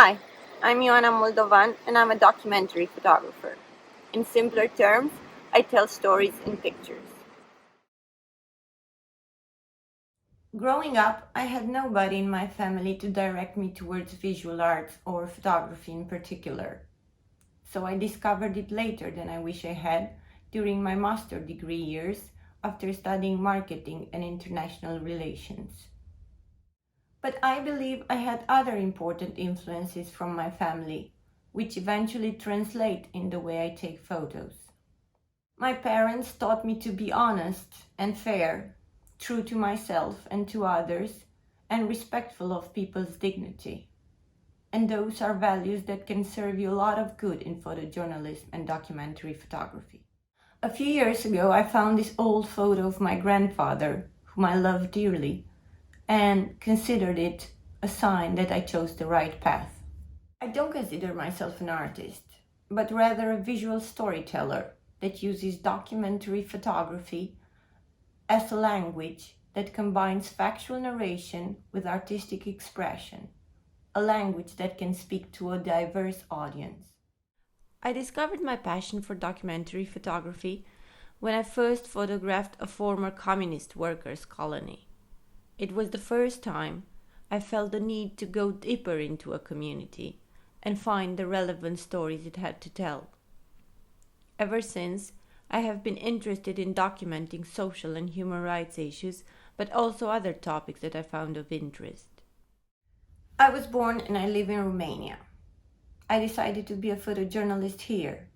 Hi, I'm Ioana Moldovan and I'm a documentary photographer. In simpler terms, I tell stories in pictures. Growing up, I had nobody in my family to direct me towards visual arts or photography in particular. So I discovered it later than I wish I had during my master degree years after studying marketing and international relations. But I believe I had other important influences from my family, which eventually translate in the way I take photos. My parents taught me to be honest and fair, true to myself and to others, and respectful of people's dignity. And those are values that can serve you a lot of good in photojournalism and documentary photography. A few years ago, I found this old photo of my grandfather, whom I love dearly, and considered it a sign that I chose the right path. I don't consider myself an artist, but rather a visual storyteller that uses documentary photography as a language that combines factual narration with artistic expression, a language that can speak to a diverse audience. I discovered my passion for documentary photography when I first photographed a former communist workers' colony. It was the first time I felt the need to go deeper into a community and find the relevant stories it had to tell. Ever since, I have been interested in documenting social and human rights issues, but also other topics that I found of interest. I was born and I live in Romania. I decided to be a photojournalist here.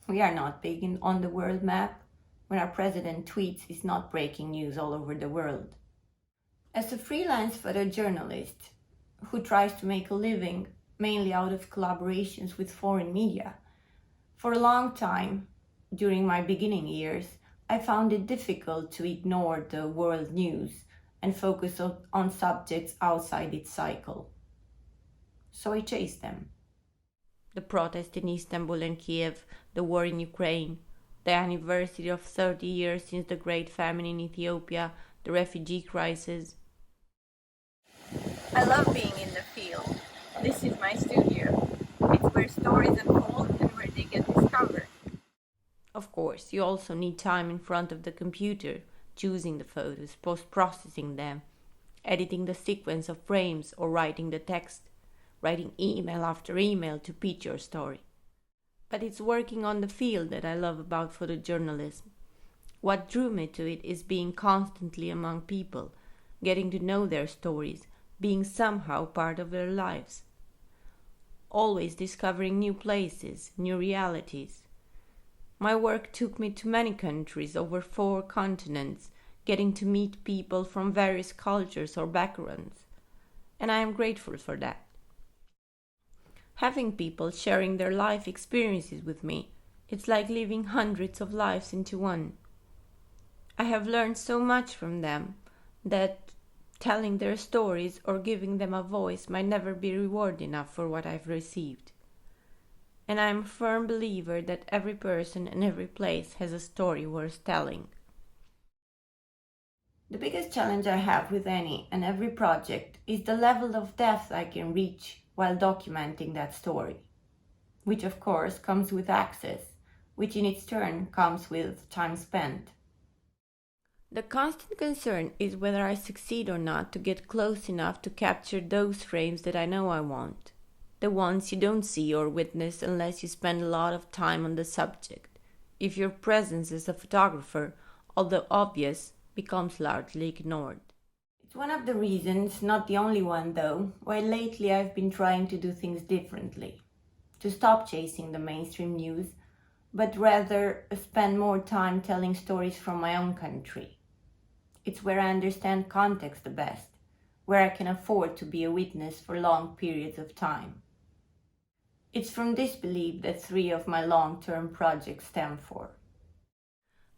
We are not big on the world map. When our president tweets, it's not breaking news all over the world. As a freelance photojournalist who tries to make a living mainly out of collaborations with foreign media, for a long time, during my beginning years, I found it difficult to ignore the world news and focus on subjects outside its cycle. So I chased them. The protest in Istanbul and Kiev, the war in Ukraine, the anniversary of 30 years since the Great Famine in Ethiopia, the refugee crisis. I love being in the field. This is my studio. It's where stories unfold and where they get discovered. Of course, you also need time in front of the computer, choosing the photos, post-processing them, editing the sequence of frames or writing the text, writing email after email to pitch your story. But it's working on the field that I love about photojournalism. What drew me to it is being constantly among people, getting to know their stories, being somehow part of their lives. Always discovering new places, new realities. My work took me to many countries, over 4 continents, getting to meet people from various cultures or backgrounds. And I am grateful for that. Having people sharing their life experiences with me, it's like living hundreds of lives into one. I have learned so much from them that telling their stories or giving them a voice might never be reward enough for what I've received. And I am a firm believer that every person and every place has a story worth telling. The biggest challenge I have with any and every project is the level of depth I can reach while documenting that story, which of course comes with access, which in its turn comes with time spent. The constant concern is whether I succeed or not to get close enough to capture those frames that I know I want, the ones you don't see or witness unless you spend a lot of time on the subject, if your presence as a photographer, although obvious, becomes largely ignored. It's one of the reasons, not the only one though, why lately I've been trying to do things differently, to stop chasing the mainstream news, but rather spend more time telling stories from my own country. It's where I understand context the best, where I can afford to be a witness for long periods of time. It's from this belief that 3 of my long-term projects stem for.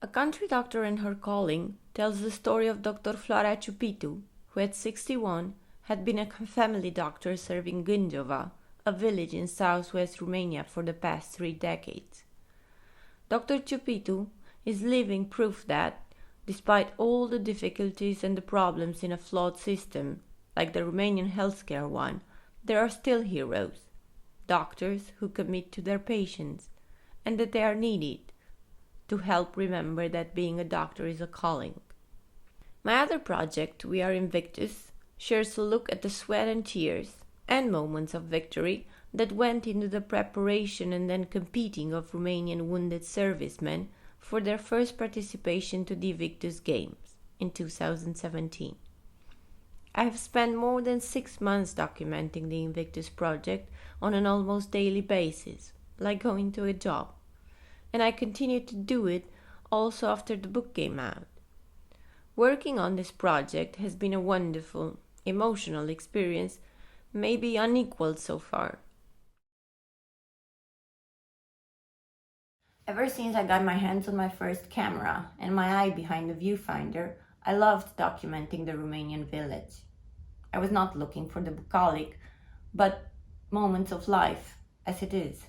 A country doctor and her calling tells the story of Dr. Floarea Ciupitu, who at 61 had been a family doctor serving Gândova, a village in southwest Romania, for the past 3 decades. Dr. Ciupitu is living proof that, despite all the difficulties and the problems in a flawed system, like the Romanian healthcare one, there are still heroes, doctors who commit to their patients, and that they are needed to help remember that being a doctor is a calling. My other project, We Are Invictus, shares a look at the sweat and tears and moments of victory that went into the preparation and then competing of Romanian wounded servicemen for their first participation to the Invictus Games in 2017. I have spent more than 6 months documenting the Invictus project on an almost daily basis, like going to a job, and I continue to do it also after the book came out. Working on this project has been a wonderful, emotional experience, maybe unequaled so far. Ever since I got my hands on my first camera and my eye behind the viewfinder, I loved documenting the Romanian village. I was not looking for the bucolic, but moments of life as it is.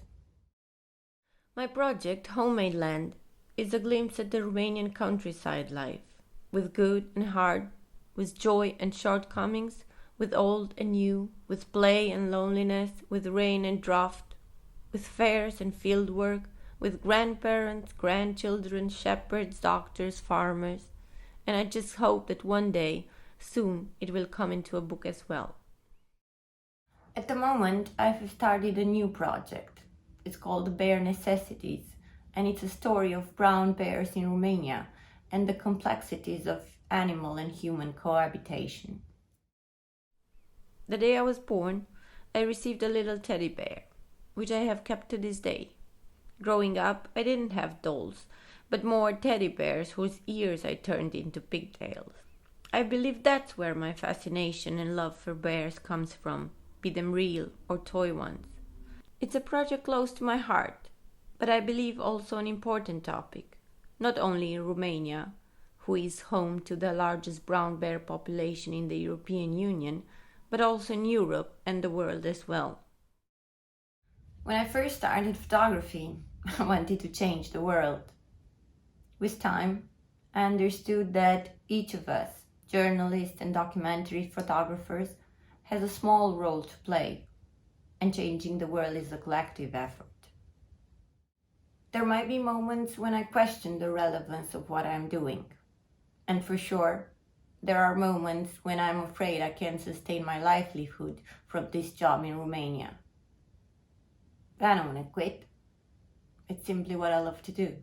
My project, Homemade Land, is a glimpse at the Romanian countryside life, with good and hard, with joy and shortcomings, with old and new, with play and loneliness, with rain and drought, with fairs and field work, with grandparents, grandchildren, shepherds, doctors, farmers, and I just hope that one day, soon, it will come into a book as well. At the moment, I've started a new project. It's called The Bare Necessities, and it's a story of brown bears in Romania and the complexities of animal and human cohabitation. The day I was born, I received a little teddy bear, which I have kept to this day. Growing up, I didn't have dolls, but more teddy bears whose ears I turned into pigtails. I believe that's where my fascination and love for bears comes from, be them real or toy ones. It's a project close to my heart, but I believe also an important topic, not only in Romania, who is home to the largest brown bear population in the European Union, but also in Europe and the world as well. When I first started photography, I wanted to change the world. With time, I understood that each of us, journalists and documentary photographers, has a small role to play, and changing the world is a collective effort. There might be moments when I question the relevance of what I'm doing, and for sure, there are moments when I'm afraid I can't sustain my livelihood from this job in Romania. But I don't want to quit. It's simply what I love to do.